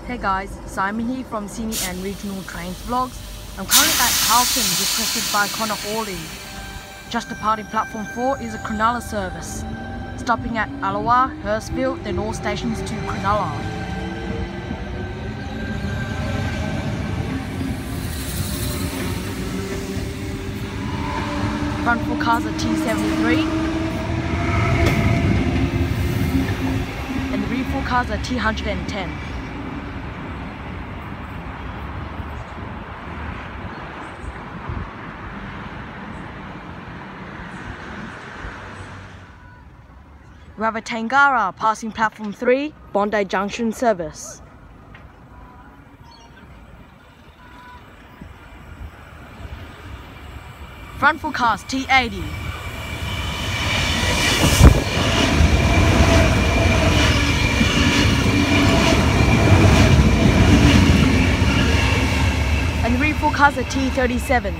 Hey guys, Simon here from Sydney and Regional Trains Vlogs. I'm currently at Carlton, requested by Connor Hawley. Just departing platform 4 is a Cronulla service, stopping at Allawa, Hurstville, then all stations to Cronulla. Front 4 cars are T73 and the rear 4 cars are T110. We have a Tangara passing platform 3, Bondi Junction service. Front 4 cars T80. And the rear 4 cars are T37.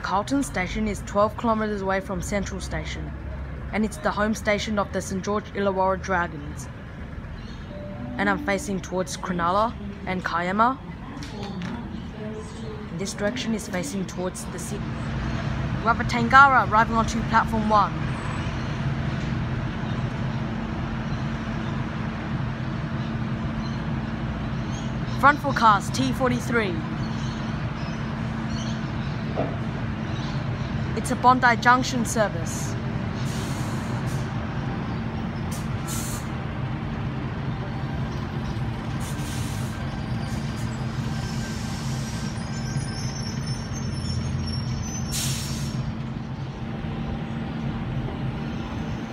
Carlton station is 12 kilometers away from Central Station, and it's the home station of the St George Illawarra Dragons. And I'm facing towards Cronulla and Kiama. This direction is facing towards the city. We have a Tangara arriving onto platform 1. Front 4 cars T43. It's a Bondi Junction service.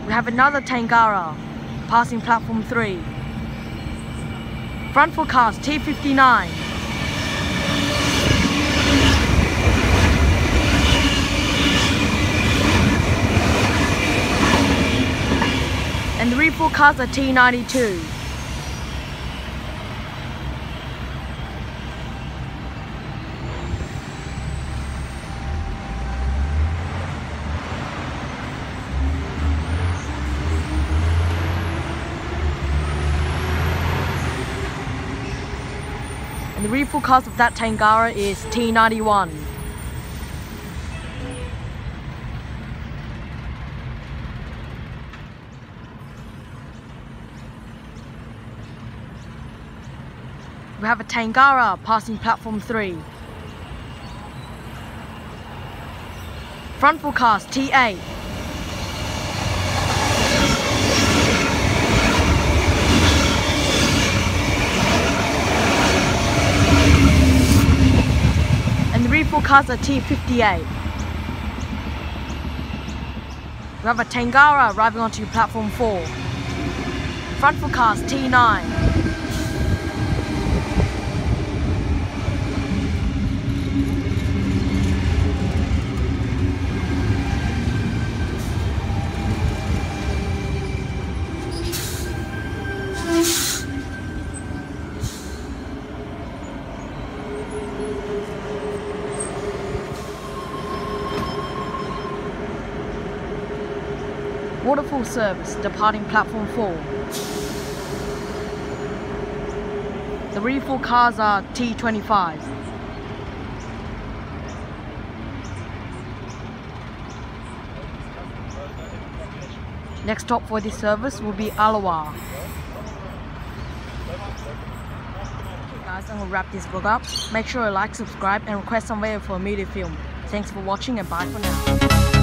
We have another Tangara passing platform 3. Front 4 cars T59. And the rear 4 cars are T92. And the rear 4 cars of that Tangara is T91. We have a Tangara passing platform 3. Front 4 cars T8. And the rear 4 cars are T58. We have a Tangara arriving onto platform 4. Front 4 cars T9. Waterfall service departing platform 4. The rear 4 cars are T25. Next stop for this service will be Allawa. Okay guys, I'm gonna wrap this vlog up. Make sure you like, subscribe and request some video for me to film. Thanks for watching and bye for now.